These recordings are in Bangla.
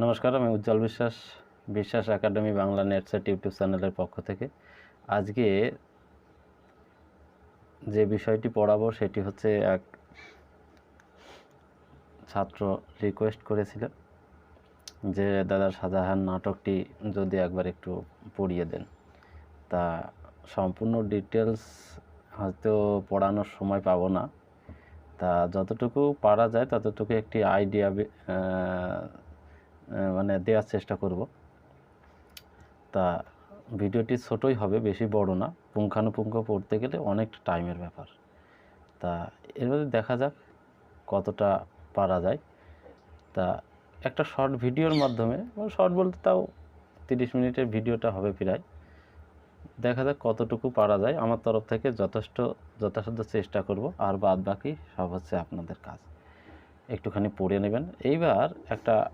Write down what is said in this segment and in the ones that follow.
নমস্কার, আমি উজ্জ্বল বিশ্বাস, বিশ্বাস একাডেমি বাংলা নেটসেট ইউটিউব চ্যানেলের পক্ষ থেকে আজকে যে বিষয়টি পড়াবো সেটি হচ্ছে এক ছাত্র রিকোয়েস্ট করেছিল যে দাদা শাহজাহান নাটকটি যদি একবার একটু পড়িয়ে দেন। তা সম্পূর্ণ ডিটেলস হয়তো পড়ানোর সময় পাবো না, তা যতটুকু পারা যায় ততটুকু একটি আইডিয়া মানে দেওয়ার চেষ্টা করব। তা ভিডিওটি ছোটই হবে, বেশি বড় না। পুঙ্খানুপুঙ্খ পড়তে গেলে অনেকটা টাইমের ব্যাপার। তা এবারে দেখা যাক কতটা পারা যায়। তা একটা শর্ট ভিডিওর মাধ্যমে, শর্ট বলতে তাও 30 মিনিটের ভিডিওটা হবে প্রায়, দেখা যাক কতটুকু পারা যায়। আমার তরফ থেকে যথাসাধ্য চেষ্টা করব, আর বাদ বাকি সব হচ্ছে আপনাদের কাজ। একটুখানি পড়ে নেবেন। এইবার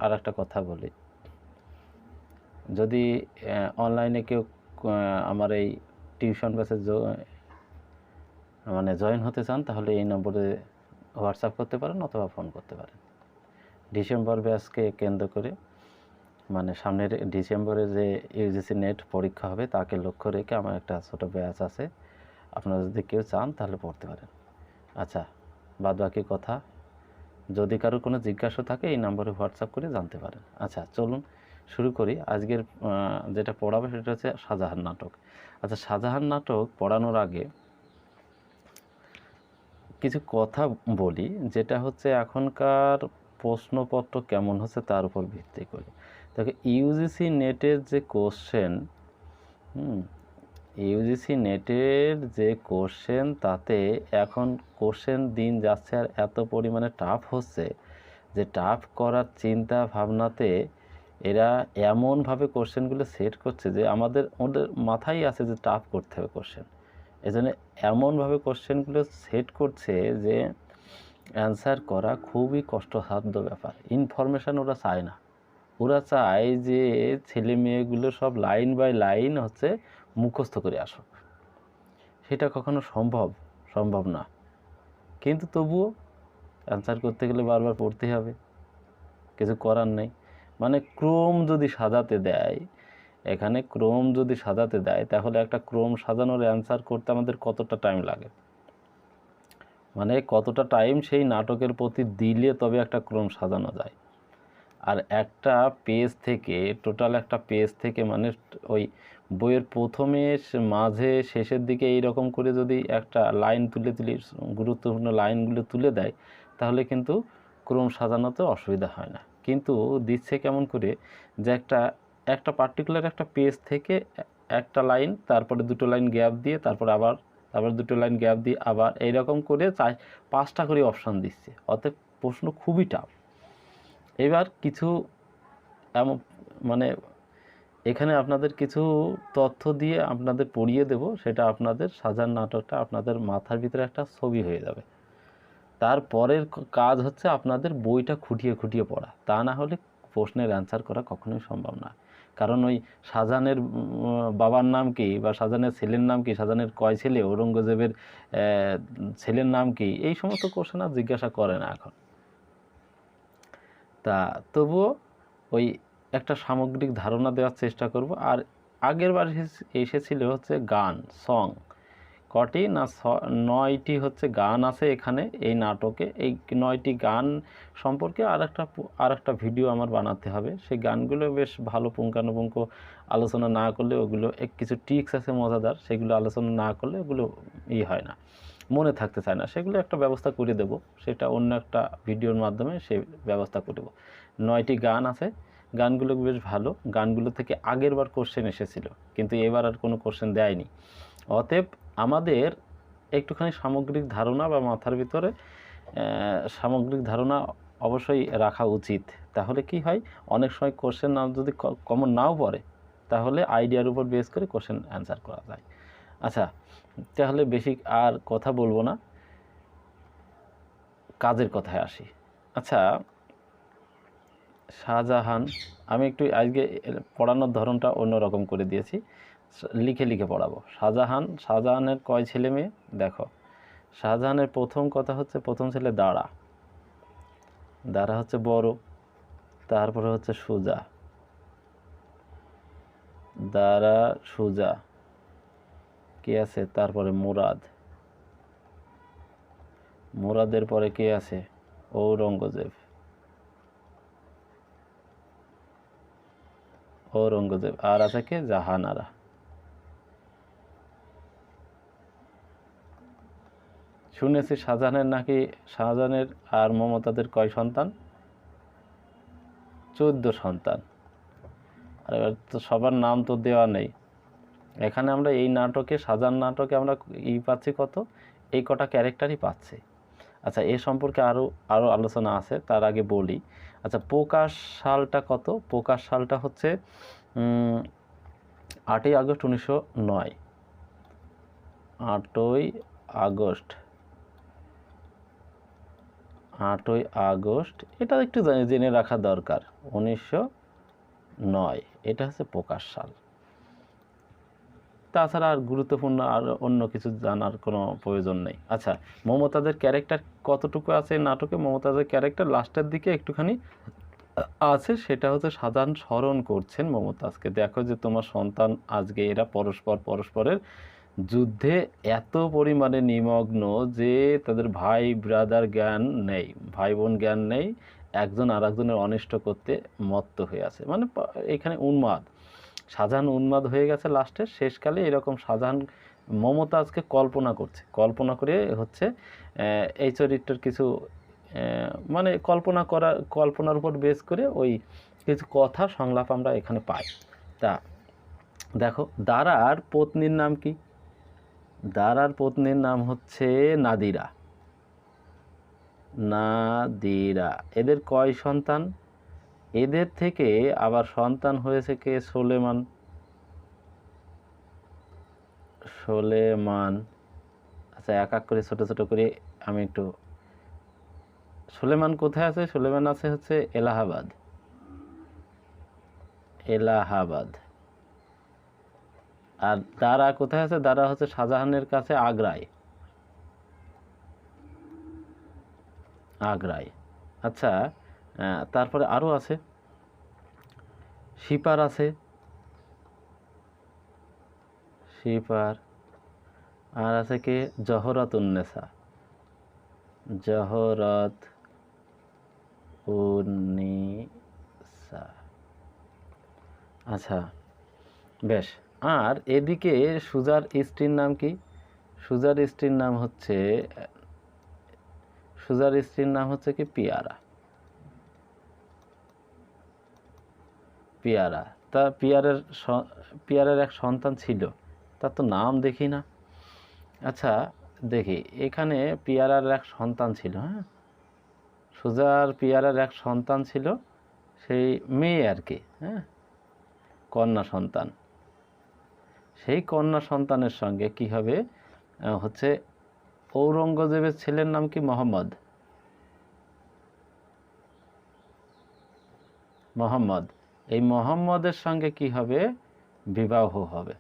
আর একটা কথা বলি, যদি অনলাইনে কেউ আমার এই টিউশন ব্যাচে মানে জয়েন হতে চান তাহলে এই নম্বরে হোয়াটসঅ্যাপ করতে পারেন অথবা ফোন করতে পারেন। ডিসেম্বর ব্যাচকে কেন্দ্র করে, মানে সামনের ডিসেম্বরে যে ইউজিসি নেট পরীক্ষা হবে তাকে লক্ষ্য রেখে আমার একটা ছোটো ব্যাচ আছে। আপনারা যদি কেউ চান তাহলে পড়তে পারেন। আচ্ছা, বাদ বাকি কথা যদি কারো কোনো জিজ্ঞাসা থাকে এই নম্বরে হোয়াটসঅ্যাপ করে জানতে পারেন। আচ্ছা, চলুন শুরু করি। আজকের যেটা পড়াবো সেটা হচ্ছে শাহজাহান নাটক। আচ্ছা, শাহজাহান নাটক পড়ানোর আগে কিছু কথা বলি, যেটা হচ্ছে এখনকার প্রশ্নপত্র কেমন হচ্ছে তার উপর ভিত্তি করে। দেখো, ইউজিসি নেটের যে কোশ্চেন, ইউজিসি নেটের যে কোশ্চেন, তাতে এখন কোশ্চেন দিন যাচ্ছে আর এত পরিমাণে টাফ হচ্ছে যে টাফ করার চিন্তা ভাবনাতে এরা এমনভাবে কোশ্চেনগুলো সেট করছে যে ওদের মাথায় আছে যে টাফ করতে হবে কোশ্চেন। এজন্য এমনভাবে কোশ্চেনগুলো সেট করছে যে অ্যান্সার করা খুবই কষ্টসাধ্য ব্যাপার। ইনফরমেশান ওরা চায় না, ওরা চায় যে ছেলে মেয়েগুলো সব লাইন বাই লাইন হচ্ছে মুখস্থ করে আসুক। সেটা কখনো সম্ভব না, কিন্তু তবুও অ্যান্সার করতে গেলে বারবার পড়তে হবে, কিছু করার নেই। মানে ক্রম যদি সাজাতে দেয়, এখানে ক্রম যদি সাজাতে দেয় তাহলে একটা ক্রম সাজানোর অ্যান্সার করতে আমাদের কতটা টাইম লাগে, মানে কতটা টাইম সেই নাটকের প্রতি দিলে তবে একটা ক্রম সাজানো যায়। আর একটা পেজ থেকে, টোটাল একটা পেজ থেকে, মানে ওই বইয়ের প্রথমে মাঝে শেষের দিকে এইরকম করে যদি একটা লাইন তুলে গুরুত্বপূর্ণ লাইনগুলো তুলে দেয় তাহলে কিন্তু ক্রম সাজানোতে অসুবিধা হয় না। কিন্তু দিচ্ছে কেমন করে যে একটা পার্টিকুলার একটা পেজ থেকে একটা লাইন, তারপরে দুটো লাইন গ্যাপ দিয়ে, তারপর দুটো লাইন গ্যাপ দিয়ে আবার এইরকম করে 4-5টা করে অপশান দিচ্ছে। অতএব প্রশ্ন খুবই টাফ। এবার কিছু এমন, মানে এখানে আপনাদের কিছু তথ্য দিয়ে আপনাদের পড়িয়ে দেব, সেটা আপনাদের শাহজাহান নাটকটা আপনাদের মাথার ভিতরে একটা ছবি হয়ে যাবে। তারপরের কাজ হচ্ছে আপনাদের বইটা খুঁটিয়ে খুঁটিয়ে পড়া, তা না হলে প্রশ্নের অ্যান্সার করা কখনোই সম্ভব না। কারণ ওই শাহজাহানের বাবার নাম কি, বা শাহজাহানের ছেলের নাম কি, শাহজাহানের কয় ছেলে, ঔরঙ্গজেবের ছেলের নাম কি, এই সমস্ত কোশ্চেন আর জিজ্ঞাসা করে না এখন। তা তবুও ওই একটা সামগ্রিক ধারণা দেওয়ার চেষ্টা করব। আর আগের বার এসেছিল হচ্ছে গান, সং, কটি না 9টি হচ্ছে গান আছে এখানে এই নাটকে। এই 9টি গান সম্পর্কে আর একটা ভিডিও আমার বানাতে হবে। সেই গানগুলো বেশ ভালো পুঙ্খানুপুঙ্খ আলোচনা না করলে, ওগুলো কিছু ট্রিক্স আছে মজাদার, সেগুলো আলোচনা না করলে ওগুলো হয় না, মনে থাকতে চায় না। সেগুলো একটা ব্যবস্থা করে দেব, সেটা অন্য একটা ভিডিওর মাধ্যমে সেই ব্যবস্থা করে দেবো। 9টি গান আছে, গানগুলো বেশ ভালো। গানগুলো থেকে আগের বার কোশ্চেন এসেছিল, কিন্তু এবার আর কোনো কোশ্চেন দেয়নি। অতএব আমাদের একটুখানি সামগ্রিক ধারণা বা মাথার ভিতরে সামগ্রিক ধারণা অবশ্যই রাখা উচিত। তাহলে কি হয়, অনেক সময় কোশ্চেন যদি কমন নাও পড়ে তাহলে আইডিয়ার উপর বেস করে কোশ্চেন অ্যান্সার করা যায়। আচ্ছা, তাহলে বেশি আর কথা বলবো না, কাজের কথায় আসি। আচ্ছা, শাহজাহান, আমি একটু আজকে পড়ানোর ধরনটা অন্যরকম করে দিয়েছি, লিখে লিখে পড়াবো। শাহজাহানের কয় ছেলে মেয়ে দেখো। শাহজাহানের প্রথম কথা হচ্ছে, প্রথম ছেলে দারা হচ্ছে বড়, তারপরে হচ্ছে সুজা, দারা সুজা, কি আছে তারপরে মুরাদ, মুরাদের পরে কে আছে ঔরঙ্গজেব, ঔরঙ্গজেব, আর আছে কে জাহানারা। শুনেছি শাহজাহানের আর মমতাজের কয় সন্তান? 14 সন্তান। আর এবার তো সবার নাম তো দেওয়া নেই এখানে। আমরা এই নাটকে, শাহজাহান নাটকে আমরা পাচ্ছি কত? এই কটা ক্যারেক্টারই পাচ্ছি। আচ্ছা, এ সম্পর্কে আরও আলোচনা আছে, তার আগে বলি। আচ্ছা, প্রকাশ সালটা কত? প্রকাশ সালটা হচ্ছে 8ই আগস্ট 1909। 8ই আগস্ট, এটা একটু জেনে রাখা দরকার। 1909 এটা হচ্ছে প্রকাশ সাল। তাছাড়া আর গুরুত্বপূর্ণ আর অন্য কিছু জানার কোনো প্রয়োজন নেই। আচ্ছা, মমতাজের ক্যারেক্টার কতটুকু আছে নাটকে? মমতাজের ক্যারেক্টার লাস্টের দিকে একটুখানি আছে, সেটা হচ্ছে শাহজাহান স্মরণ করছেন মমতাজকে, দেখো যে তোমার সন্তান আজকে এরা পরস্পরের যুদ্ধে এত পরিমাণে নিমগ্ন যে তাদের ভাই ব্রাদার জ্ঞান নেই, ভাই বোন জ্ঞান নেই, একজন আর একজনের অনিষ্ট করতে মত্ত হয়ে আছে। মানে এখানে উন্মাদ, শাহজাহান উন্মাদ হয়ে গেছে লাস্টে শেষকালে। এরকম শাহজাহান মমতাজকে কল্পনা করছে, কল্পনা করে হচ্ছে এই চরিত্রের কিছু মানে কল্পনার উপর বেস করে ওই কিছু কথা সংলাপ আমরা এখানে পাই। তা দেখো, দারার পত্নীর নাম কি? দারার পত্নীর নাম হচ্ছে নাদিরা। নাদিরা। এদের কয় সন্তান? এদের থেকে আবার সন্তান হয়েছে কে? সোলেমান। আচ্ছা, এক এক করে ছোট ছোট করে আমি একটু, সুলেমান কোথায় আছে? সুলেমান আছে হচ্ছে এলাহাবাদ। আর দারা কোথায় আছে? দারা হচ্ছে শাহজাহানের কাছে আগ্রায়। আচ্ছা, তারপরে আরও আছে, সিপার আছে, সিপার। আর আছে কে? জহরাতুন্নেসা। আচ্ছা, বেশ। আর এদিকে সুজার স্ত্রীর নাম কি? সুজার স্ত্রীর নাম হচ্ছে কি? পিয়ারা। তা পিয়ারের এক সন্তান ছিল, তার তো নাম দেখি না। আচ্ছা, দেখি এখানে পিয়ারার এক সন্তান ছিল। হ্যাঁ, সুজার পিয়ারার এক সন্তান ছিল, সেই মেয়ে আর কি। হ্যাঁ, কন্যা সন্তান। সেই কন্যা সন্তানের সঙ্গে কি হবে? হচ্ছে ঔরঙ্গজেবের ছেলের নাম কি? মোহাম্মদ। এই মোহাম্মদের সঙ্গে কি হবে? বিবাহ হবে।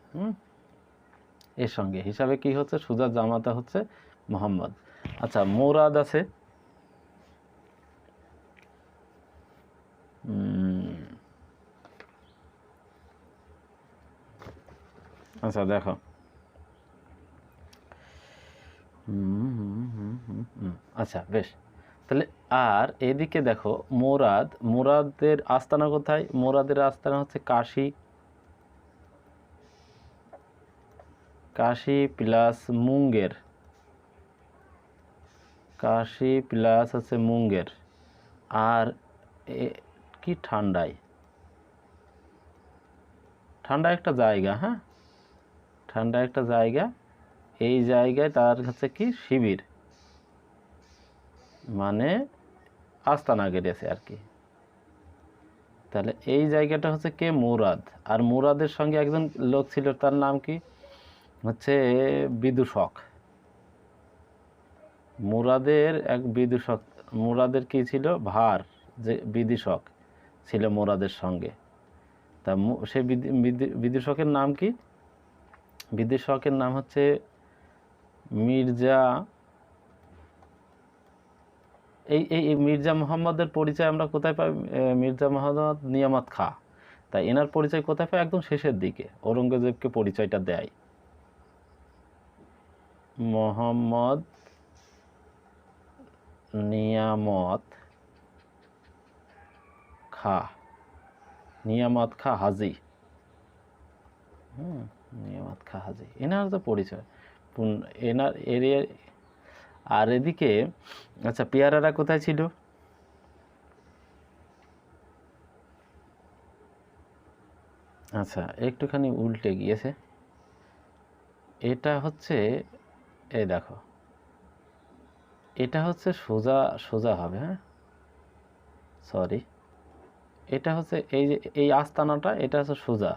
এর সঙ্গে হিসাবে কি হচ্ছে? সুজার জামাতা হচ্ছে মোহাম্মদ। আচ্ছা, মুরাদ আছে। আচ্ছা, দেখো, আচ্ছা বেশ। তাহলে আর এদিকে দেখো, মুরাদের আস্তানা কোথায়? মুরাদের আস্তানা হচ্ছে কাশী প্লাস মুঙ্গের। কাশী প্লাস হচ্ছে মুঙ্গের। আর কি ঠান্ডায় একটা জায়গা। হ্যাঁ, ঠান্ডা একটা জায়গা। এই জায়গায় তার হচ্ছে কি? শিবির, মানে আস্তানা গেড়েছে আর কি। তাহলে এই জায়গাটা হচ্ছে কে? মুরাদ। আর মুরাদের সঙ্গে একজন লোক ছিল, তার নাম কি? হচ্ছে বিদূষক। মুরাদের এক বিদূষক, মুরাদের কি ছিল? যে বিদূষক ছিল মুরাদের সঙ্গে। তা সে বিদূষকের নাম কি? বিদূষকের নাম হচ্ছে মির্জা এই মির্জা মুহাম্মদের পরিচয় আমরা কোথায় পাই? মির্জা মুহাম্মদ নিয়ামত খাঁ, তাই এনার পরিচয় কোথায় পাই? একদম শেষের দিকে ঔরঙ্গজেবকে পরিচয়টা দেয়। মোহাম্মদ নিয়ামত খাঁ, নিয়ামত খাঁ হাজি, নিয়ামত খাঁ হাজি, এনার তো পরিচয় এনার এরিয়া। আর এদিকে আচ্ছা পেয়ারারা কোথায় ছিল? আচ্ছা একটুখানি উল্টে গিয়েছে, এটা হচ্ছে এই দেখো, এটা হচ্ছে সোজা সোজা হবে, হ্যাঁ সরি, এটা হচ্ছে এই যে এই আস্তানাটা, এটা হচ্ছে সোজা,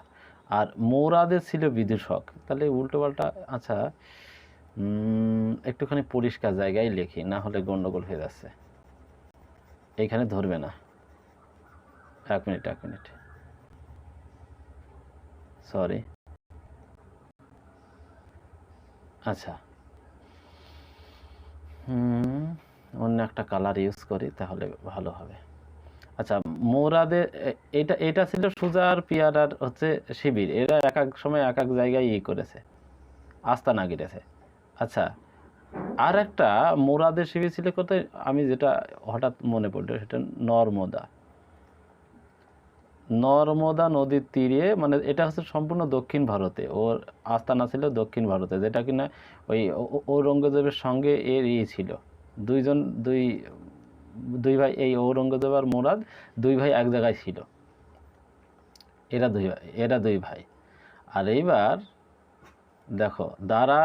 আর মোরাদের ছিল বিদূষক, তাহলে উল্টো পাল্টা। আচ্ছা একটুখানি পরিষ্কার জায়গায় লিখি, না হলে গন্ডগোল হয়ে যাচ্ছে, এইখানে ধরবে না। এক মিনিট সরি। আচ্ছা অন্য একটা কালার ইউজ করি তাহলে ভালো হবে। আচ্ছা মোরাদের এটা ছিল সুজার পিয়ারার হচ্ছে শিবির, এরা এক এক সময় এক এক জায়গায় করেছে, আস্তানা গিরেছে। আচ্ছা আর একটা মোরাদের শিবির ছিল কোথায়, আমি যেটা হঠাৎ মনে পড়লো সেটা নর্মদা নদীর তীরে, মানে এটা হচ্ছে সম্পূর্ণ দক্ষিণ ভারতে, ওর আস্তানা ছিল দক্ষিণ ভারতে, যেটা কিনা ওই ঔরঙ্গজেবের সঙ্গে এর ছিল, দুই ভাই, এই ঔরঙ্গজেব আর মোরাদ দুই ভাই এক জায়গায় ছিল, এরা দুই ভাই। আর এইবার দেখো দাদা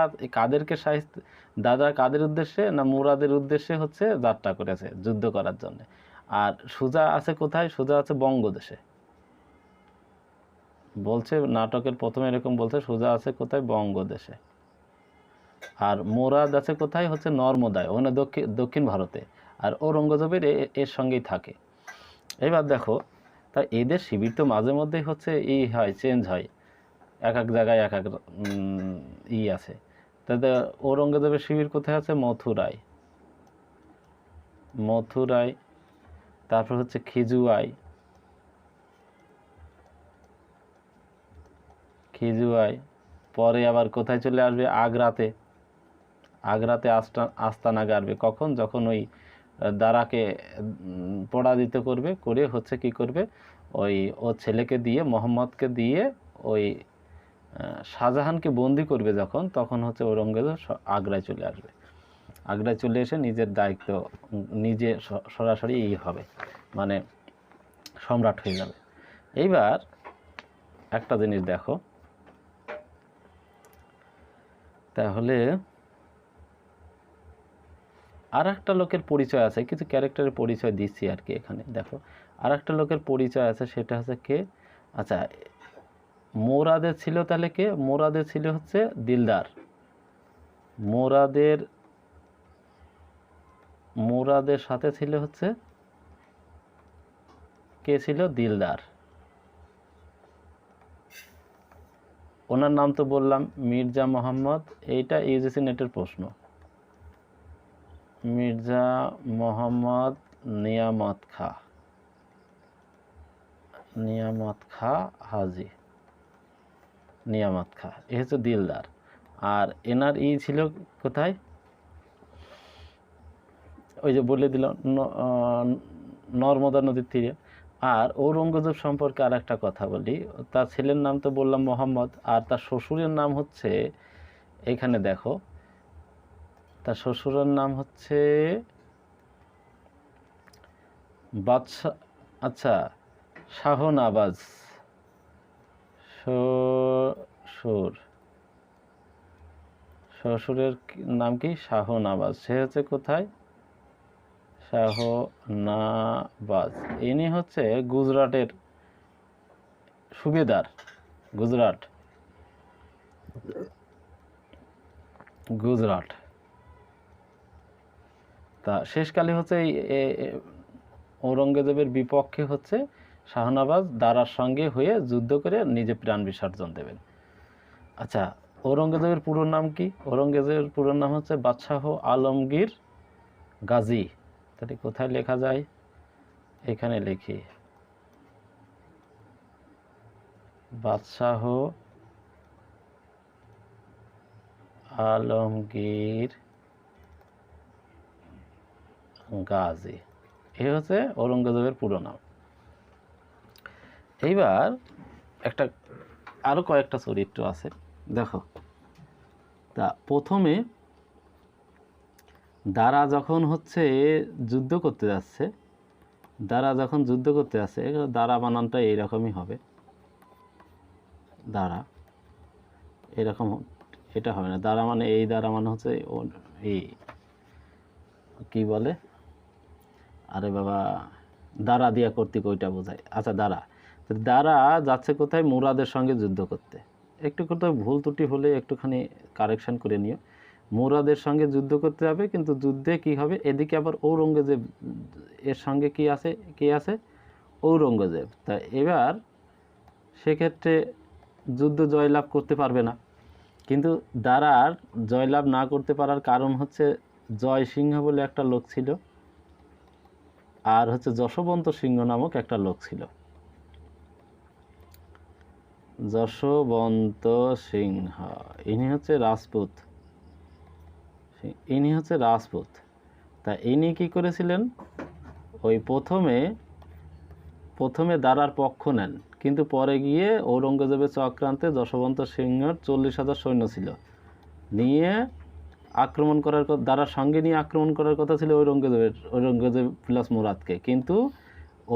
কাদের উদ্দেশ্যে না মুরাদের উদ্দেশ্যে হচ্ছে যাত্রা করেছে যুদ্ধ করার জন্য। আর সুজা আছে কোথায়? সুজা আছে বঙ্গদেশে, বলছে নাটকের প্রথমে এরকম বলছে, সুজা আছে কোথায়? বঙ্গদেশে। আর মুরাদ আছে কোথায়? হচ্ছে নর্মদায়, ওখানে দক্ষিণ ভারতে, আর ঔরঙ্গজেবের এর সঙ্গেই থাকে। এবার দেখো, তা এদের শিবির তো মাঝে মধ্যেই হচ্ছে হয়, চেঞ্জ হয়, এক এক জায়গায় এক এক আছে। তাতে ঔরঙ্গজেবের শিবির কোথায় আছে? মথুরায়, তারপর হচ্ছে খিজুয়াই, পরে আবার কোথায় চলে আসবে? আগ্রাতে আস্তানা গাড়বে, কখন? যখন ওই দারাকে পরাজিত করবে, করে হচ্ছে কি করবে, ওই ও ছেলেকে দিয়ে, মোহাম্মদকে দিয়ে ওই শাহজাহানকে বন্দি করবে যখন, তখন হচ্ছে ঔরঙ্গজেব আগ্রায় চলে আসবে। আগ্রায় চলে এসে নিজের দায়িত্ব নিজে সরাসরি হবে, মানে সম্রাট হয়ে যাবে। এইবার একটা জিনিস দেখো, তাহলে আর একটা লোকের পরিচয় আছে, কিছু ক্যারেক্টারের পরিচয় দিচ্ছি আর কি এখানে। দেখো আর একটা লোকের পরিচয় আছে, সেটা হচ্ছে কে? আচ্ছা মোরাদের ছিল তাহলে কে? মোরাদের ছিল হচ্ছে দিলদার। মোরাদের সাথে ছিল হচ্ছে কে ছিল? দিলদার। ওনার নাম তো বললাম মির্জা মোহাম্মদ, এইটা ইউজিসি নেটের প্রশ্ন। মির্জা মোহাম্মদ নিয়ামত খাঁ হাজি, নিয়ামত খাঁ, এ হচ্ছে দিলদার। আর এনার ছিল কোথায়? ওই যে বলে দিল নর্মদা নদীর তীরে। আর ঔরঙ্গজেব সম্পর্কে আর একটা কথা বলি, তার ছেলের নাম তো বললাম মোহাম্মদ, আর তার শ্বশুরের নাম হচ্ছে, এখানে দেখো তার শ্বশুরের নাম হচ্ছে বাদশাহ, আচ্ছা শাহনবাজ, শ্বশুরের নাম কি? শাহনবাজ। সে হচ্ছে কোথায়? শাহনবাজ, ইনি হচ্ছে গুজরাটের সুবেদার, গুজরাট। তা শেষকালে হচ্ছে এই ঔরঙ্গজেবের বিপক্ষে হচ্ছে শাহনবাজ দারার সঙ্গে হয়ে যুদ্ধ করে নিজে প্রাণ বিসর্জন দেবেন। আচ্ছা ঔরঙ্গজেবের পুরো নাম কি? ঔরঙ্গজেবের পুরো নাম হচ্ছে বাদশাহ আলমগীর গাজী। তাহলে কোথায় লেখা যায়? এখানে লিখি, বাদশাহ আলমগীর গাজী, এই হচ্ছে ঔরঙ্গজেবের পুরো নাম। এইবার একটা আরো কয়েকটা চরিত্র আছে, দেখো। তা প্রথমে দারা যখন হচ্ছে যুদ্ধ করতে যাচ্ছে, দারা বানানটা এইরকমই হবে, দারা এরকম, এটা হবে না। দারা মানে এই, দারা মানে হচ্ছে এই কি বলে, আরে বাবা, দারা দিয়া কর্তৃক ওইটা বোঝায়। আচ্ছা, দারা যাচ্ছে কোথায়? মুরাদের সঙ্গে যুদ্ধ করতে। একটু কোথাও ভুল ত্রুটি হলে একটুখানি কারেকশন করে নিও। মুরাদের সঙ্গে যুদ্ধ করতে যাবে, কিন্তু যুদ্ধে কি হবে, এদিকে আবার ঔরঙ্গজেব এর সঙ্গে কি আছে? ঔরঙ্গজেব। তা এবার সেক্ষেত্রে যুদ্ধ জয়লাভ করতে পারবে না। কিন্তু দারার জয়লাভ না করতে পারার কারণ হচ্ছে জয় সিংহ বলে একটা লোক ছিল, আর হচ্ছে যশবন্ত সিংহ নামক একটা লোক ছিল। যশবন্ত সিংহ ইনি হচ্ছে রাজপুত। তা ইনি কি করেছিলেন, ওই প্রথমে দারার পক্ষ নেন, কিন্তু পরে গিয়ে ঔরঙ্গজেবের চক্রান্তে যশবন্ত সিংহর 40,000 সৈন্য ছিল, নিয়ে আক্রমণ করার দারার সঙ্গে নিয়ে আক্রমণ করার কথা ছিল ঔরঙ্গজেব প্লাস মুরাদকে। কিন্তু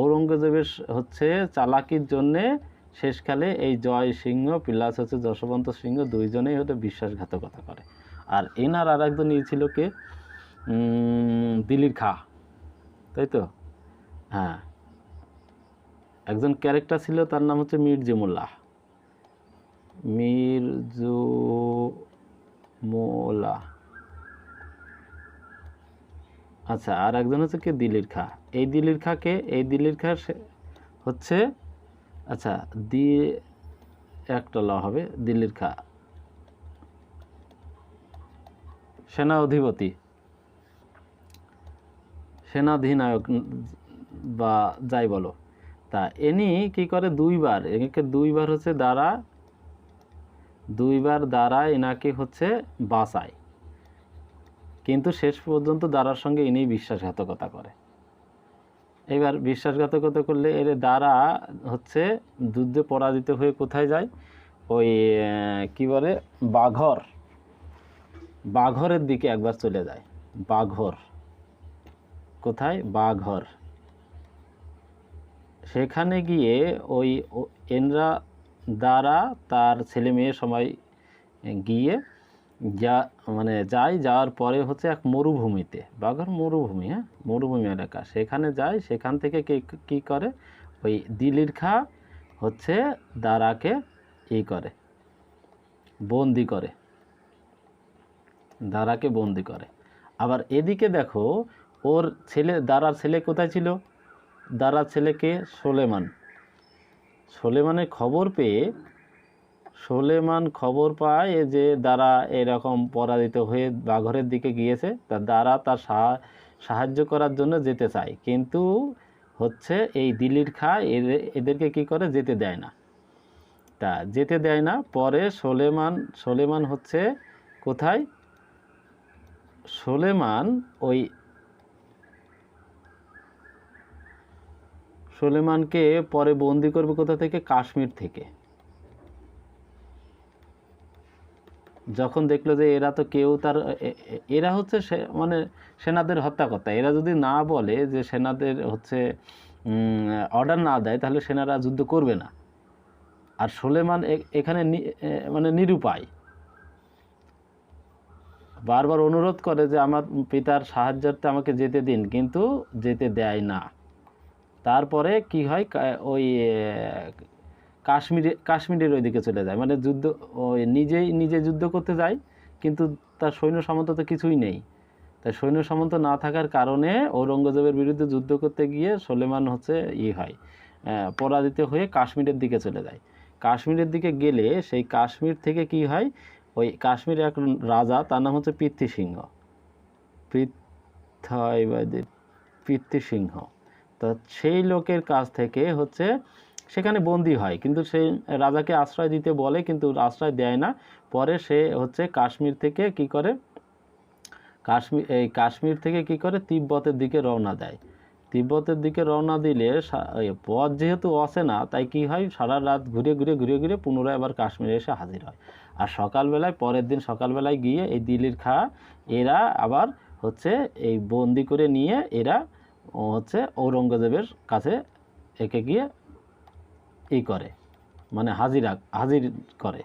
ঔরঙ্গজেবের হচ্ছে চালাকির জন্যে শেষকালে এই জয় সিংহ প্লাস হচ্ছে যশবন্ত সিংহ দুইজনেই হতে বিশ্বাসঘাতকতা করে। আর এনার আর একজন ছিল কে, দিলির খাঁ, তাই তো? হ্যাঁ, একজন ক্যারেক্টার ছিল, তার নাম হচ্ছে মির্জুমুল্লাহ। আচ্ছা, আর একজন হচ্ছে কি, দিলির খাঁ। এই দিলির খাঁ হচ্ছে, আচ্ছা একটা ল হবে, দিল্লির খাঁ সেনাধিনায়ক বা যাই বলো। তা এনি কি করে, দুইবার হচ্ছে দারা এনাকে হচ্ছে বাঁচায়, কিন্তু শেষ পর্যন্ত দারার সঙ্গে ইনি বিশ্বাসঘাতকতা করে। এবার বিশ্বাসঘাতকতা করলে দারা হচ্ছে যুদ্ধে পরাজিত হয়ে কোথায় যায়, ওই কি বলে, বাঘরের দিকে একবার চলে যায়। কোথায়? বাঘর। সেখানে গিয়ে ওই দারা তার ছেলে মেয়ে সবাই গিয়ে যাওয়ার পরে হচ্ছে এক মরুভূমিতে, বাঘর মরুভূমি, মরুভূমি এলাকা, সেখানে যায়। সেখান থেকে কি করে, ওই দিলির খাঁ হচ্ছে দারাকে বন্দি করে। আবার এদিকে দেখো, ওর দারার ছেলে কোথায় ছিল? দারার ছেলেকে সোলেমানের খবর পায় যে দারা এরকম পরাজিত হয়ে বাঘরের দিকে গিয়েছে। তা দারা তার সাহায্য করার জন্য যেতে চায়, কিন্তু হচ্ছে এই দিলির খাঁ এদেরকে কি করে, যেতে দেয় না। পরে সোলেমান হচ্ছে কোথায়, সোলেমানকে পরে বন্দি করবে কোথা থেকে, কাশ্মীর থেকে। যখন দেখলো যে এরা তো কেউ এরা হচ্ছে সেনাদের হত্যাকর্তা, এরা যদি না বলে যে সেনাদের হচ্ছে অর্ডার না দেয়, তাহলে সেনারা যুদ্ধ করবে না। আর সোলেমান এখানে নিরুপায়, বারবার অনুরোধ করে যে আমার পিতার সাহায্যার্থে আমাকে যেতে দিন, কিন্তু যেতে দেয় না। তারপরে কি হয়, ওই কাশ্মীরের ওইদিকে চলে যায়, যুদ্ধ ওই নিজে যুদ্ধ করতে যায়, কিন্তু তার সৈন্য সামন্ত তো কিছুই নেই। তাই সৈন্য সামন্ত না থাকার কারণে ঔরঙ্গজেবের বিরুদ্ধে যুদ্ধ করতে গিয়ে সোলেমান হচ্ছে পরাজিত হয়ে কাশ্মীরের দিকে চলে যায়। কাশ্মীরের দিকে গেলে সেই কাশ্মীর থেকে কি হয়, ওই কাশ্মীরে এক রাজা, তার নাম হচ্ছে পৃথ্বী সিংহ। পিতৃসিংহ। তো সেই লোকের কাছ থেকে হচ্ছে সেখানে বন্দী হয়, কিন্তু সেই রাজাকে আশ্রয় দিতে বলে কিন্তু আশ্রয় দেয় না। পরে সে হচ্ছে কাশ্মীর থেকে কি করে, কাশ্মীর থেকে কি করে তিব্বতের দিকে রওনা দেয়। তিব্বতের দিকে রওনা দিলে পথ যেহেতু অচেনা, তাই কি হয়, সারা রাত ঘুরে ঘুরে ঘুরে ঘুরে পুনরায় আবার কাশ্মীরে এসে হাজির হয়। আর সকালবেলায়, পরের দিন সকালবেলায় গিয়ে এই দিলির খাঁ এরা আবার হচ্ছে এই বন্দি করে নিয়ে এরা হচ্ছে ঔরঙ্গজেবের কাছে একে গিয়ে করে, মানে হাজির করে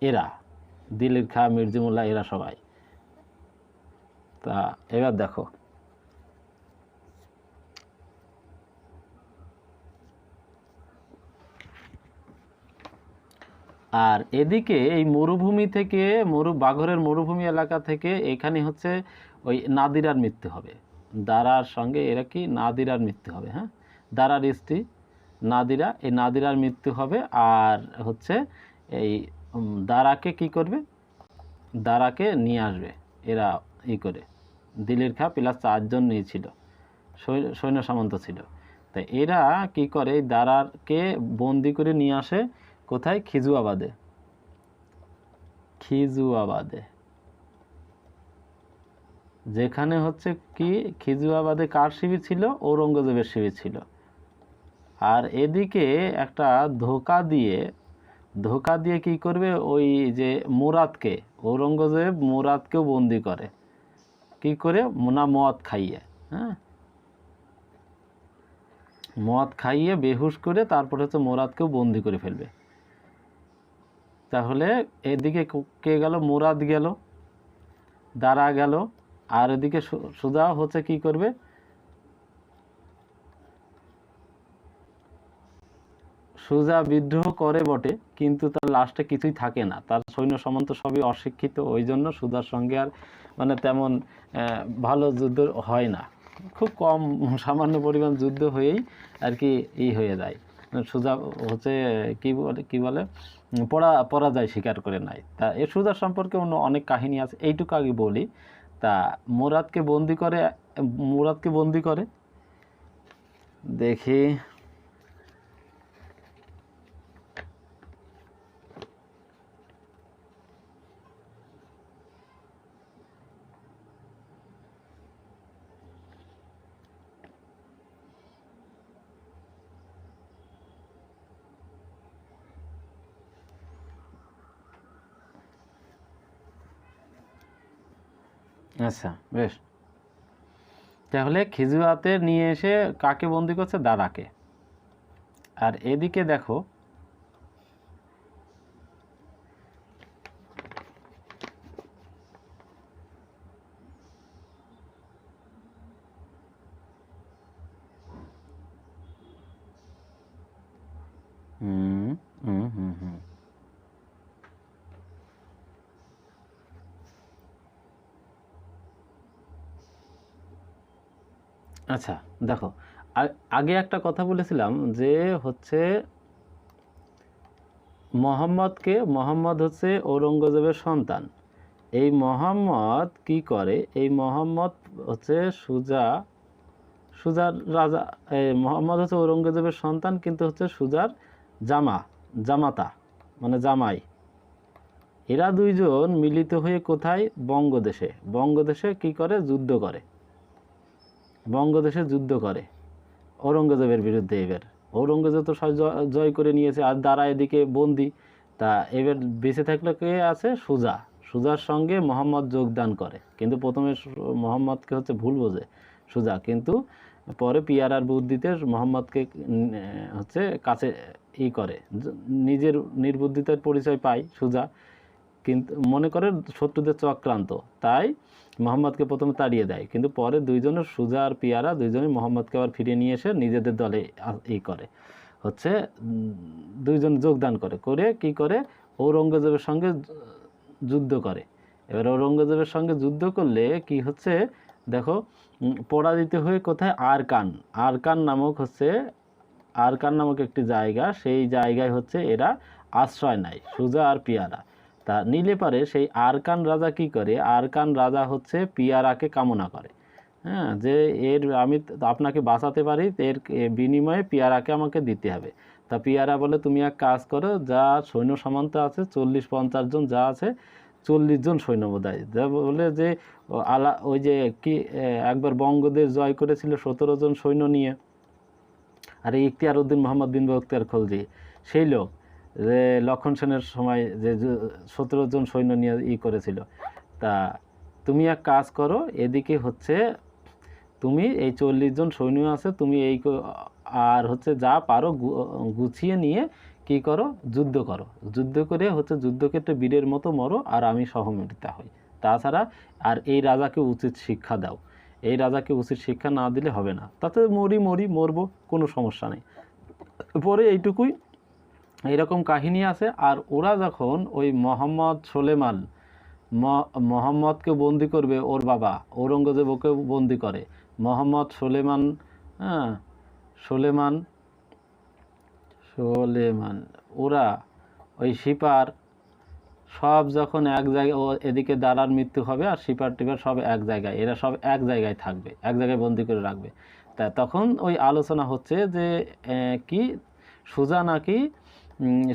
এরা, দিলির খাঁ, মির্জিমুল্লাহ, এরা সবাই। তা এবার দেখো, আর এদিকে এই মরুভূমি থেকে বাঘরের মরুভূমি এলাকা থেকে এখানে হচ্ছে ওই নাদিরার মৃত্যু হবে। দারার সঙ্গে এরা কি নাদিরার মৃত্যু হবে, হ্যাঁ, দারার স্ত্রী নাদিরা, এই নাদিরার মৃত্যু হবে। আর হচ্ছে এই দারাকে কি করবে, দারাকে নিয়ে আসবে এরা করে, দিলির খাঁ প্লাস 4 জন নিয়েছিল, সৈন্য সামন্ত ছিল। তাই এরা কি করে, দারাকে বন্দি করে নিয়ে আসে কোথায়, খিজুয়াবাদে। যেখানে হচ্ছে কি খিজুয়াবাদে কার শিবির ছিল, ঔরঙ্গজেবের শিবির ছিল। আর এদিকে একটা ধোকা দিয়ে কি করবে, ওই যে মুরাদকে, ঔরঙ্গজেব মুরাদকেও বন্দি করে, কি করে, মদ খাইয়ে, হ্যাঁ, মদ খাইয়ে বেহুশ করে তারপর হচ্ছে মুরাদকেও বন্দি করে ফেলবে। তাহলে এদিকে কে গেল, মুরাদ গেল, দারা গেল, আর এদিকে সুজা হচ্ছে কি করবে, সুজা বিদ্রোহ করে বটে, কিন্তু তার লাস্টে কিছুই থাকে না, তার সৈন্য সামন্ত সবই অশিক্ষিত, ওই জন্য সুজার সঙ্গে আর মানে তেমন ভালো যুদ্ধ হয় না, খুব কম সামান্য পরিমাণ যুদ্ধ হয়েই আর কি হয়ে যায়। সুজা হচ্ছে কি বলে পরাজয় স্বীকার করে নাই। তা এ সুজার সম্পর্কে অন্য অনেক কাহিনী আছে, এইটুকু আগে বলি। তা মুরাদকে বন্দি করে দেখি, আচ্ছা বেশ, তাহলে খিজুয়াতে নিয়ে এসে কাকে বন্দি করছে, দারাকে। আর এদিকে দেখো, আচ্ছা দেখো, আগে একটা কথা বলেছিলাম যে হচ্ছে মোহাম্মদ হচ্ছে ঔরঙ্গজেবের সন্তান। এই মোহাম্মদ কি করে, এই মোহাম্মদ হচ্ছে সুজার রাজা, মোহাম্মদ হচ্ছে ঔরঙ্গজেবের সন্তান, কিন্তু হচ্ছে সুজার জামাতা মানে জামাই। এরা দুইজন মিলিত হয়ে কোথায়, বঙ্গদেশে কি করে, বঙ্গদেশে যুদ্ধ করে ঔরঙ্গজেবের বিরুদ্ধে। এবার ঔরঙ্গজেব তো জয় করে নিয়েছে, আর দ্বারা এদিকে বন্দি। তা এবার বেঁচে থাকলে কে আছে, সুজার সঙ্গে মোহাম্মদ যোগদান করে, কিন্তু প্রথমে মোহাম্মদকে হচ্ছে ভুল বোঝে সুজা, কিন্তু পরে পিয়ারার বুদ্ধিতে মোহাম্মদকে হচ্ছে কাছে করে, নিজের নির্বুদ্ধিতার পরিচয় পায় সুজা, কিন্তু মনে করে শত্রুদের চক্রান্ত, তাই মোহাম্মদকে প্রথমে তাড়িয়ে দেয়, কিন্তু পরে দুইজনের, সুজা আর পিয়ারা দুইজনই মোহাম্মদকে আবার ফিরিয়ে নিয়ে এসে নিজেদের দলে করে হচ্ছে দুইজন যোগদান করে কি করে, ঔরঙ্গজেবের সঙ্গে যুদ্ধ করে। এবার ঔরঙ্গজেবের সঙ্গে যুদ্ধ করলে কি হচ্ছে দেখো, পরাজিত হয়ে কোথায়, আরকান নামক একটি জায়গা, সেই জায়গায় হচ্ছে এরা আশ্রয় নেয়, সুজা আর পিয়ারা। তা নিলে পারে সেই আরকান রাজা কি করে, আরকান রাজা হচ্ছে পিয়ারাকে কামনা করে, হ্যাঁ, যে আমি আপনাকে বাঁচাতে পারি, এর বিনিময়ে পেয়ারাকে আমাকে দিতে হবে। তা পেয়ারা বলে, তুমি এক কাজ করো, যা সৈন্য সামন্ত আছে 40-50 জন যা আছে, 40 জন সৈন্য বোধহয়, যা বলে যে ওই যে কি একবার বঙ্গদেশ জয় করেছিল 17 জন সৈন্য নিয়ে, আর ইখতিয়ার উদ্দিন মোহাম্মদ বিন বখতিয়ার খলজি সেই লোক, যে লক্ষণ সেনের সময় যে 17 জন সৈন্য নিয়ে করেছিল। তা তুমি এক কাজ করো, এদিকে হচ্ছে তুমি এই 40 জন সৈন্য আছে, তুমি আর হচ্ছে যা পারো গুছিয়ে নিয়ে কি করো, যুদ্ধ করো, যুদ্ধ করে হচ্ছে যুদ্ধক্ষেত্রে বীরের মতো মরো, আর আমি সহমর্মিতা হই। তাছাড়া আর এই রাজাকে উচিত শিক্ষা দাও, এই রাজাকে উচিত শিক্ষা না দিলে হবে না। তাতে মরবো, কোনো সমস্যা নেই। পরে এইটুকুই, এইরকম কাহিনী আছে। আর ওরা যখন ওই মোহাম্মদ সোলেমান মোহাম্মদকে বন্দি করবে, ওর বাবা ঔরঙ্গজেব ওকে বন্দি করে, মোহাম্মদ সোলেমান, হ্যাঁ সোলেমান ওরা ওই সিপার সব যখন এক জায়গায়, এদিকে দারার মৃত্যু হবে, আর সিপার টিপার সব এক জায়গায়, এরা সব এক জায়গায় থাকবে, এক জায়গায় বন্দি করে রাখবে। তা তখন ওই আলোচনা হচ্ছে যে কি সুজা নাকি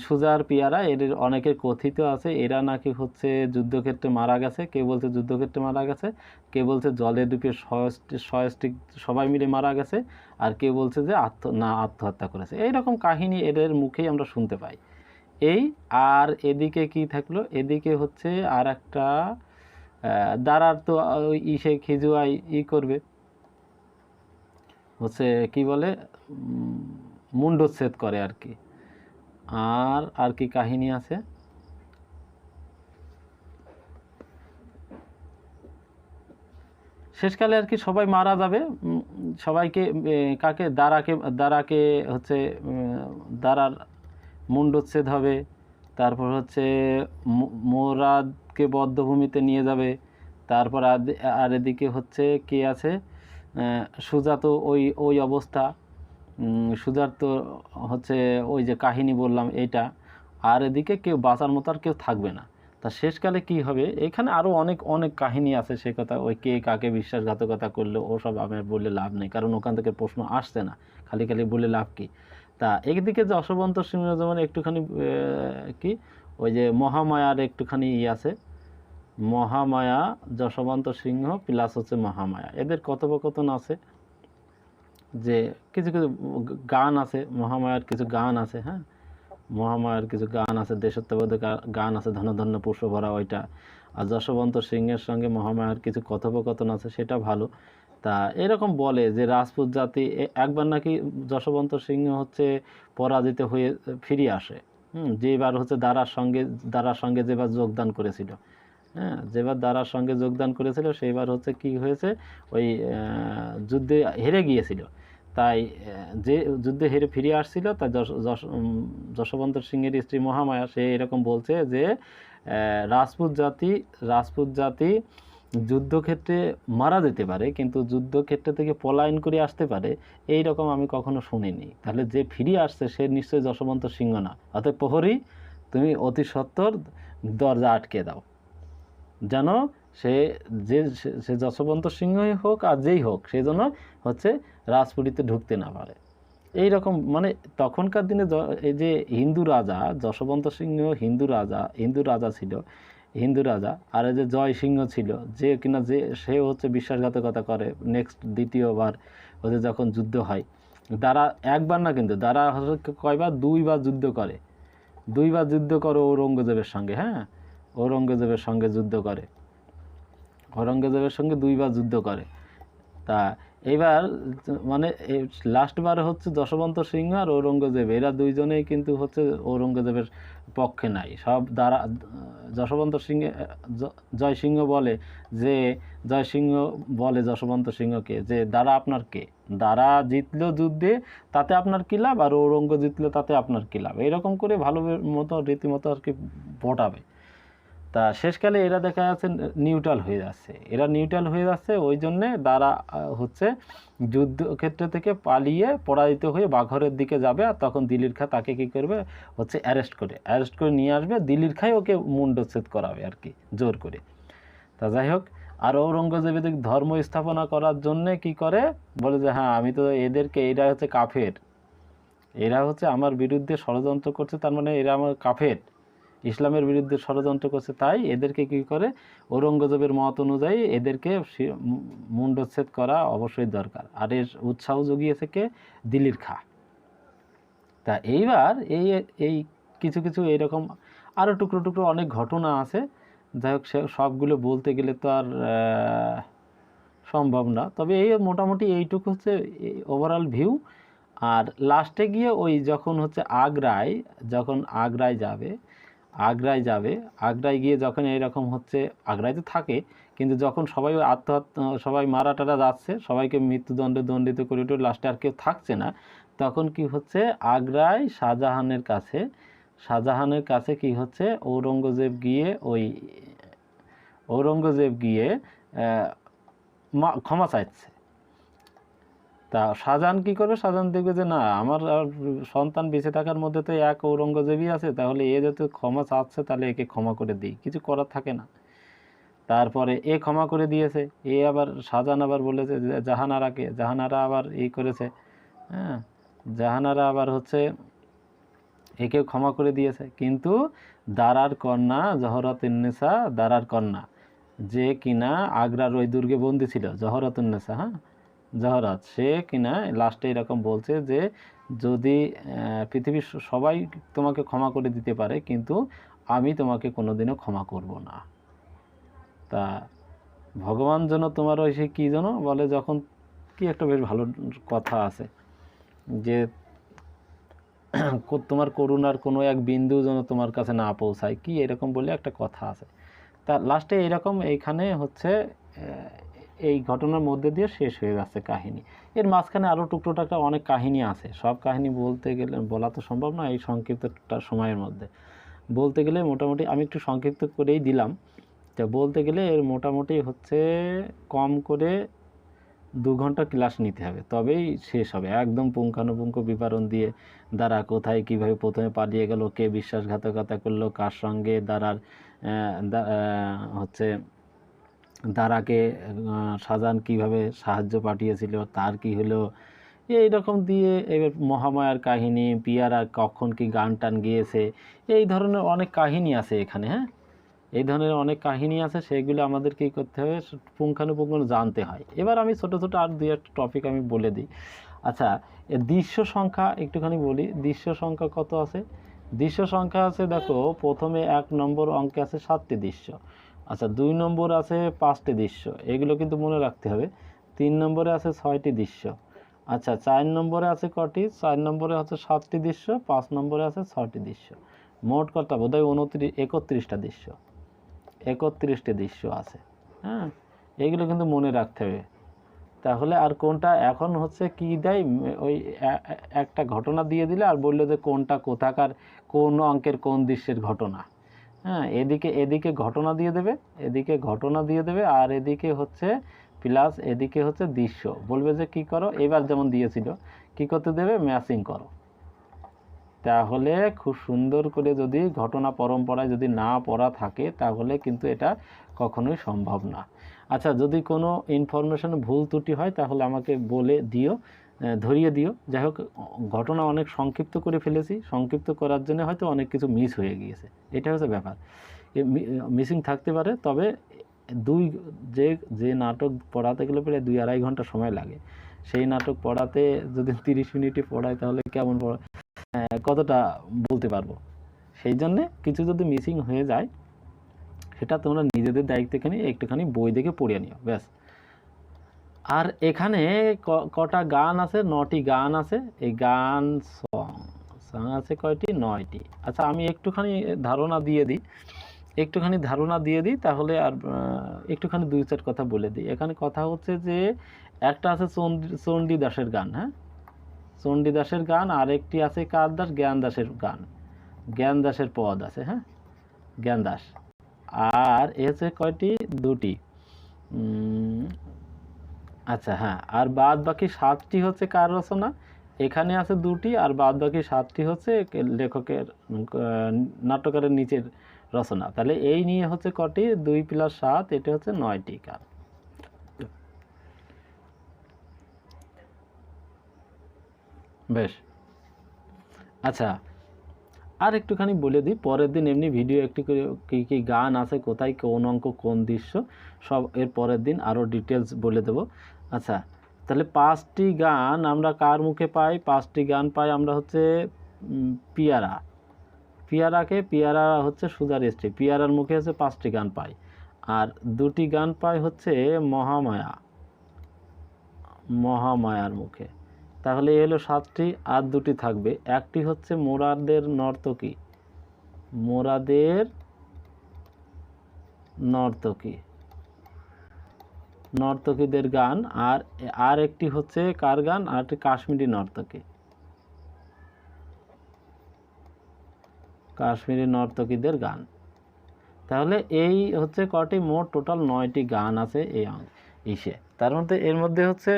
সুজার পেয়ারা, এদের অনেকের কথিত আছে এরা নাকি হচ্ছে যুদ্ধক্ষেত্রে মারা গেছে, কেউ বলছে যুদ্ধক্ষেত্রে মারা গেছে, কেউ বলছে জলে ডুবে সয়ষ্টিক সবাই মিলে মারা গেছে, আর কেউ বলছে যে আত্মহত্যা করেছে। এইরকম কাহিনী এদের মুখেই আমরা শুনতে পাই। এই আর এদিকে কি থাকলো, এদিকে হচ্ছে আর একটা দারার তো সে খিজুয়াই করবে, হচ্ছে কি বলে মুন্ডচ্ছেদ করে আর কি। আর কি কাহিনী আছে, শেষকালে আর কি সবাই মারা যাবে, সবাইকে কাকে দারাকে হচ্ছে দারার মুন্ডচ্ছেদ হবে। তারপর হচ্ছে মোরাদকে বদ্ধভূমিতে নিয়ে যাবে। তারপর আর এদিকে হচ্ছে কে আছে, সুজা তো ওই অবস্থা, সুজার তো হচ্ছে ওই যে কাহিনী বললাম এইটা, আর এদিকে কেউ বাঁচার মতো আর কেউ থাকবে না। তা শেষকালে কি হবে, এখানে আরও অনেক কাহিনী আছে, সে কথা ওই কে কাকে বিশ্বাসঘাতকতা করলো ওসব আমার বলে লাভ নেই, কারণ ওখান থেকে প্রশ্ন আসছে না, খালি বলে লাভ কি। তা একদিকে যশবন্ত সিংহ যেমন একটুখানি কি ওই যে মহামায়ার একটুখানি আছে, মহামায়া, যশবন্ত সিংহ প্লাস হচ্ছে মহামায়া, এদের কথোপকথন আছে, যে কিছু গান আছে, মহামায়ার কিছু গান আছে, হ্যাঁ মহামায়ার কিছু গান আছে, দেশত্ববোধক গান আছে, ধন্য পুষ্প ভরা ওইটা। আর যশবন্ত সিংহের সঙ্গে মহামায়ার কিছু কথোপকথন আছে, সেটা ভালো। তা এরকম বলে যে রাজপুত জাতি একবার নাকি যশবন্ত সিংহ হচ্ছে পরাজিত হয়ে ফিরে আসে, যেবার হচ্ছে দারার সঙ্গে যেবার যোগদান করেছিল, হ্যাঁ যেবার দারার সঙ্গে যোগদান করেছিল সেইবার হচ্ছে কি হয়েছে, ওই যুদ্ধে হেরে গিয়েছিল, তাই যে যুদ্ধে হেরে ফিরে আসছিল, তাই যশবন্ত সিংহের স্ত্রী মহামায়া সে এরকম বলছে যে রাজপুত জাতি যুদ্ধক্ষেত্রে মারা যেতে পারে, কিন্তু যুদ্ধক্ষেত্র থেকে পলায়ন করে আসতে পারে, এই রকম আমি কখনো শুনিনি। তাহলে যে ফিরে আসছে সে নিশ্চয়ই যশবন্ত সিংহ না। অতএব প্রহরী, তুমি অতি সত্বর দরজা আটকে দাও, যেন সে যশবন্ত সিংহই হোক আর যেই হোক, সেই জন্য হচ্ছে রাজপুরীতে ঢুকতে না পারে। এই রকম মানে তখনকার দিনে এই যে হিন্দু রাজা যশবন্ত সিংহ হিন্দু রাজা ছিল, হিন্দু রাজা, আর এই যে জয় সিংহ ছিল, যে কিনা সে হচ্ছে বিশ্বাসঘাতকতা করে। নেক্সট দ্বিতীয়বার হচ্ছে যখন যুদ্ধ হয়, দারা একবার না কিন্তু দারা কয়বার, দুইবার যুদ্ধ করে, ঔরঙ্গজেবের সঙ্গে, হ্যাঁ ঔরঙ্গজেবের সঙ্গে যুদ্ধ করে, দুইবার যুদ্ধ করে। তা এইবার মানে লাস্টবার হচ্ছে যশবন্ত সিংহ আর ঔরঙ্গজেব, এরা দুইজনেই কিন্তু হচ্ছে ঔরঙ্গজেবের পক্ষে নাই। সব যশবন্ত সিংহ জয়সিংহ বলে যশবন্ত সিংহকে যে দারা আপনার কে, দারা জিতলো যুদ্ধে তাতে আপনার কী লাভ, আর ঔরঙ্গ জিতলো তাতে আপনার কী লাভ, এরকম করে ভালো মতো রীতিমতো আর কি ভোটাবে। তা শেষকালে এরা দেখা যাচ্ছে নিউট্রাল হয়ে যাচ্ছে, ওই জন্যে দ্বারা হচ্ছে যুদ্ধক্ষেত্র থেকে পালিয়ে পরাজিত হয়ে বাঘরের দিকে যাবে, আর তখন দিল্লির খা তাকে কী করবে হচ্ছে অ্যারেস্ট করে নিয়ে আসবে, দিল্লির খাই ওকে মুন্ডচ্ছেদ করাবে আর কি জোর করে। তা যাই হোক, আর ঔরঙ্গজেব এদের ধর্ম স্থাপনা করার জন্যে কি করে, বলে যে হ্যাঁ আমি তো এদেরকে, এরা হচ্ছে কাফের, এরা হচ্ছে আমার বিরুদ্ধে ষড়যন্ত্র করছে, তার মানে এরা আমার কাফের, ইসলামের বিরুদ্ধে ষড়যন্ত্র করছে, তাই এদেরকে কি করে, ঔরঙ্গজেবের মত অনুযায়ী এদেরকে মুণ্ডচ্ছেদ করা অবশ্যই দরকার। আর এর উৎসাহ জুগিয়েছে কে, দিল্লির খা। তা এইবার এই এই কিছু কিছু এইরকম আরও টুকরো টুকরো অনেক ঘটনা আছে, যাই হোক সবগুলো বলতে গেলে তো আর সম্ভব না, তবে এই মোটামুটি এইটুকু হচ্ছে ওভারঅল ভিউ। আর লাস্টে গিয়ে ওই যখন হচ্ছে যখন আগ্রায় যাবে, আগ্রায় গিয়ে যখন এইরকম হচ্ছে, আগ্রায় তো থাকে, কিন্তু যখন সবাই সবাই মারা টারা যাচ্ছে, সবাইকে মৃত্যুদণ্ডে দণ্ডিত করে উঠে লাস্টে আর কেউ থাকছে না, তখন কি হচ্ছে, আগ্রায় শাহজাহানের কাছে কি হচ্ছে, ঔরঙ্গজেব গিয়ে ক্ষমা চাইছে। তা শাহজাহান কি করবে, শাহজাহান দেখবে যে না, আমার আর সন্তান বেঁচে থাকার মধ্যে তো এক ঔরঙ্গজেবই আছে, তাহলে এ যেহেতু ক্ষমা চাচ্ছে, তাহলে একে ক্ষমা করে দিই, কিছু করার থাকে না। তারপরে এ ক্ষমা করে দিয়েছে, এ আবার শাহজাহান আবার বলেছে জাহানারা আবার করেছে, হ্যাঁ, জাহানারা আবার হচ্ছে একেও ক্ষমা করে দিয়েছে। কিন্তু দারার কন্যা জহরতুন্নেসা, দারার কন্যা, যে কিনা আগ্রার ওই দুর্গে বন্দী ছিল, জহরতুন্নেসা, হ্যাঁ, জহরত, সে কিনা লাস্টে এরকম বলছে যে যদি পৃথিবীর সবাই তোমাকে ক্ষমা করে দিতে পারে, কিন্তু আমি তোমাকে কোনোদিনও ক্ষমা করব না। তা ভগবান যেন তোমার ওই সে কী যেন বলে, যখন কি একটা বেশ ভালো কথা আছে যে তোমার করুণার কোনো এক বিন্দু যেন তোমার কাছে না পৌঁছায়, কি এরকম বলে একটা কথা আছে। তা লাস্টে এইরকম এইখানে হচ্ছে এই ঘটনার মধ্যে দিয়ে শেষ হয়ে যাচ্ছে কাহিনী। এর মাঝখানে আরও টুকরো টাকরা অনেক কাহিনী আছে, সব কাহিনী বলতে গেলে বলা তো সম্ভব না এই সংক্ষিপ্ত সময়ের মধ্যে। বলতে গেলে মোটামুটি আমি একটু সংক্ষিপ্ত করেই দিলাম। তা বলতে গেলে এর মোটামুটি হচ্ছে কম করে 2 ঘন্টা ক্লাস নিতে হবে, তবেই শেষ হবে, একদম পুঙ্খানুপুঙ্খ বিবরণ দিয়ে দারা কোথায় কীভাবে প্রথমে পালিয়ে গেল, কে বিশ্বাসঘাতকতা করলো কার সঙ্গে, হচ্ছে দারাকে শাহজাহান কীভাবে সাহায্য পাঠিয়েছিল, তার কি হলো, এইরকম দিয়ে এবার মহামায়ার কাহিনী, পিয়ারা কখন কি গান টান গিয়েছে, এই ধরনের অনেক কাহিনী আছে এখানে। হ্যাঁ, এই ধরনের অনেক কাহিনী আছে, সেগুলো আমাদের কী করতে হবে, পুঙ্খানুপুঙ্খ জানতে হয়। এবার আমি ছোটো ছোটো আর 2-1 টপিক আমি বলে দিই। আচ্ছা, দৃশ্য সংখ্যা একটুখানি বলি, দৃশ্য সংখ্যা কত আছে। দৃশ্য সংখ্যা আছে, দেখো প্রথমে 1 নম্বর অঙ্কে আছে 7টি দৃশ্য। আচ্ছা, 2 নম্বর আছে 5টি দৃশ্য, এগুলো কিন্তু মনে রাখতে হবে। 3 নম্বরে আছে 6টি দৃশ্য। আচ্ছা, 4 নম্বরে আছে কটি, 4 নম্বরে হচ্ছে 7টি দৃশ্য, 5 নম্বরে আছে 6টি দৃশ্য। মোট কথা বোধহয় 31টা দৃশ্য, 31টি দৃশ্য আছে। হ্যাঁ, এইগুলো কিন্তু মনে রাখতে হবে। তাহলে আর কোনটা এখন হচ্ছে কি দেয়, ওই একটা ঘটনা দিয়ে দিলে আর বললো যে কোনটা কোথাকার কোন অঙ্কের কোন দৃশ্যের ঘটনা। হ্যাঁ, এদিকে ঘটনা দিয়ে দেবে, আর এদিকে হচ্ছে প্লাস এদিকে হচ্ছে দৃশ্য, বলবে যে কি করো, এবার যেমন দিয়েছিল কি করতে দেবে, ম্যাচিং করো। তাহলে খুব সুন্দর করে যদি ঘটনা পরম্পরায় যদি না পড়া থাকে, তাহলে কিন্তু এটা কখনোই সম্ভব না। আচ্ছা, যদি কোনো ইনফরমেশন ভুল ত্রুটি হয় তাহলে আমাকে বলে দিও, ধরিয়ে দিও। যাই হোক, ঘটনা অনেক সংক্ষিপ্ত করে ফেলেছি, সংক্ষিপ্ত করার জন্য হয়তো অনেক কিছু মিস হয়ে গিয়েছে, এটা হচ্ছে ব্যাপার। মিসিং থাকতে পারে, তবে যে নাটক পড়াতে গেলে প্রায় 2-2.5 ঘন্টা সময় লাগে, সেই নাটক পড়াতে যদি 30 মিনিটে পড়ায় তাহলে কেমন কতটা বলতে পারবো। সেই জন্যে কিছু যদি মিসিং হয়ে যায়, সেটা তোমরা নিজেদের দায়িত্বখানি একটুখানি বই দেখে পড়িয়ে নিও, ব্যাস। আর এখানে কটা গান আছে, 9টি গান আছে। এই গান সং আছে কয়টি, 9টি। আচ্ছা, আমি একটুখানি ধারণা দিয়ে দিই, তাহলে আর একটুখানি 2-4 কথা বলে দিই। এখানে কথা হচ্ছে যে একটা আছে চণ্ডীদাসের গান, হ্যাঁ, চণ্ডীদাসের গান, আর একটি আছে কার দাস, জ্ঞানদাসের গান, জ্ঞানদাসের পদ আছে, হ্যাঁ, জ্ঞানদাস। আর হচ্ছে কয়টি, 2টি। আচ্ছা, হ্যাঁ, আর বাদ বাকি 7টি হচ্ছে কার রচনা, এখানে আছে 2টি, আর বাদ বাকি 7টি হচ্ছে লেখকের, নাট্যকারের নিচের রচনা। তাহলে এই নিয়ে হচ্ছে কটি, 2 + 7, এটা হচ্ছে 9টি গান। বেশ, আচ্ছা আর একটুখানি বলে দিই, পরের দিন এমনি ভিডিও একটি করে কী কী গান আছে, কোথায় কোন অঙ্ক কোন দৃশ্য, সব এর পরের দিন আরও ডিটেলস বলে দেব। আচ্ছা, তাহলে 5টি গান আমরা কার মুখে পাই? 5টি গান পাই আমরা হচ্ছে পিয়ারা। পিয়ারা হচ্ছে সুজার স্ত্রী, পিয়ারার মুখে হচ্ছে 5টি গান পাই। আর 2টি গান পাই হচ্ছে মহামায়ার মুখে। তাহলে এ হলো 7টি, আর 2টি থাকবে। একটি হচ্ছে মোরাদের নর্তকীদের গান। আর একটি হচ্ছে কার গান? আর একটি কাশ্মীরি নর্তকীদের গান। তাহলে এই হচ্ছে কটি, মোট টোটাল 9টি গান আছে এই ইসে। তার মধ্যে এর মধ্যে হচ্ছে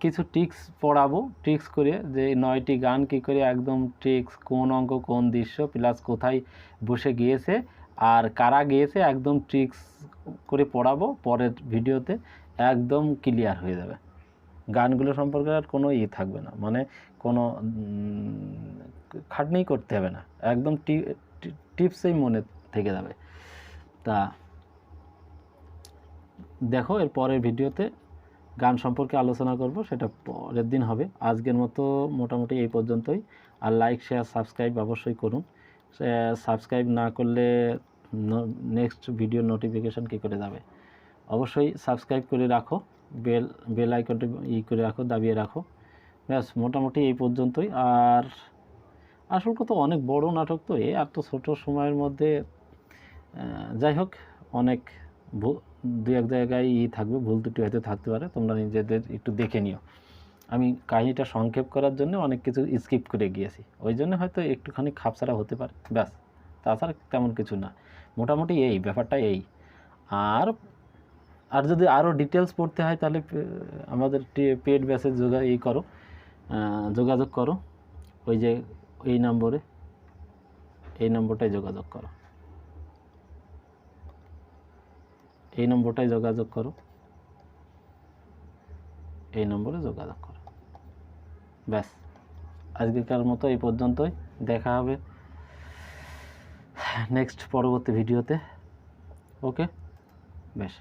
কিছু ট্রিক্স পড়াবো, ট্রিক্স করে যে 9টি গান কি করে একদম ট্রিক্স, কোন অঙ্ক কোন দৃশ্য প্লাস কোথায় বসে গিয়েছে আর কারা গিয়েছে, একদম ট্রিক্স করে পড়াবো। পরের ভিডিওতে একদম ক্লিয়ার হয়ে যাবে, গানগুলো সম্পর্কে আর কোনো থাকবে না, মানে কোনো খাটনি করতে হবে না, একদম টিপসেই মনে থেকে যাবে। তা দেখো, এর পরের ভিডিওতে গান সম্পর্কে আলোচনা করব, সেটা পরের দিন হবে। আজকের মতো মোটামুটি এই পর্যন্তই। আর লাইক শেয়ার সাবস্ক্রাইব অবশ্যই করুন। সাবস্ক্রাইব না করলে নেক্সট ভিডিও নোটিফিকেশান কী করে যাবে? অবশ্যই সাবস্ক্রাইব করে রাখো, বেল আইকনটি করে রাখো, দাবিয়ে রাখো। ব্যাস, মোটামুটি এই পর্যন্তই। আর আসল কথা, অনেক বড় নাটক তো আর তো ছোট সময়ের মধ্যে, যাই হোক, অনেক 2-1 জায়গায় থাকবে, ভুল ত্রুটি হয়তো থাকতে পারে, তোমরা নিজেদের একটু দেখে নিও। আমি কাহিনিটা সংক্ষেপ করার জন্য অনেক কিছু স্কিপ করে গিয়েছি, ওই জন্য হয়তো একটুখানি খাপছাড়া হতে পারে, ব্যাস, তাছাড়া তেমন কিছু না। মোটামুটি এই ব্যাপারটা এই। আর যদি আরও ডিটেলস পড়তে হয় তাহলে আমাদের পেড ব্যাচে যোগাযোগ করো, ওই যে এই নম্বরটায় যোগাযোগ করো, এই নম্বরে যোগাযোগ করো। ব্যাস, আজকেকার মতো এই পর্যন্তই। দেখা হবে নেক্সট পরবর্তী ভিডিওতে। ওকে, বেশ।